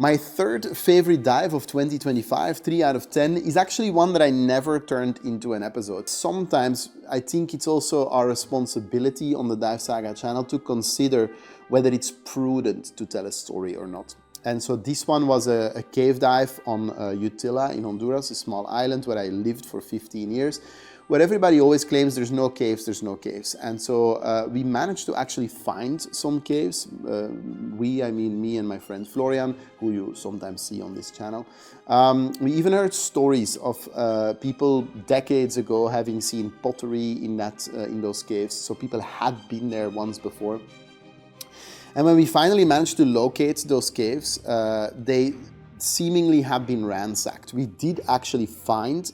My third favorite dive of 2025, 3 out of 10, is actually one that I never turned into an episode. Sometimes I think it's also our responsibility on the Dive Saga channel to consider whether it's prudent to tell a story or not. And so this one was a cave dive on Utila in Honduras, a small island where I lived for 15 years, where everybody always claims there's no caves, there's no caves. And so we managed to actually find some caves. I mean me and my friend Florian, who you sometimes see on this channel. We even heard stories of people decades ago having seen pottery in those caves. So people had been there once before. And when we finally managed to locate those caves, they seemingly have been ransacked. We did actually find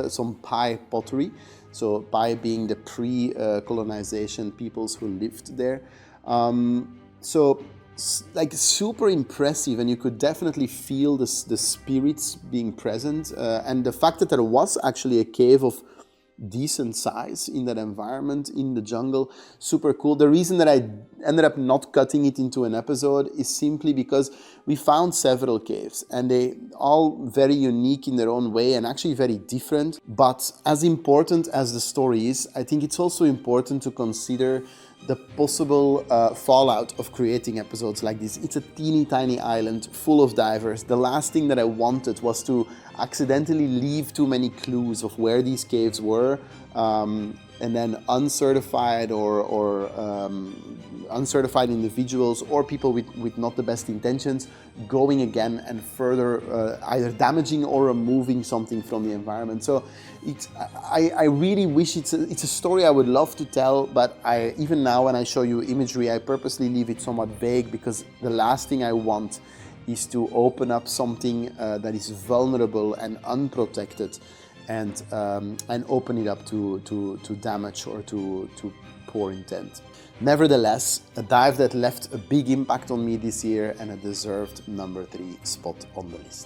some Pai pottery, so Pai being the pre-colonization peoples who lived there. So like super impressive, and you could definitely feel the spirits being present, and the fact that there was actually a cave of decent size in that environment in the jungle, super cool. The reason that I ended up not cutting it into an episode is simply because we found several caves and they all very unique in their own way and actually very different. But as important as the story is, I think it's also important to consider the possible fallout of creating episodes like this. It's a teeny tiny island full of divers. The last thing that I wanted was to accidentally leave too many clues of where these caves were, and then uncertified or uncertified individuals or people with not the best intentions going again and further either damaging or removing something from the environment. So I really wish it's a story I would love to tell, but even now when I show you imagery, I purposely leave it somewhat vague, because the last thing I want is to open up something that is vulnerable and unprotected and open it up to damage or to poor intent. Nevertheless, a dive that left a big impact on me this year and a deserved number 3 spot on the list.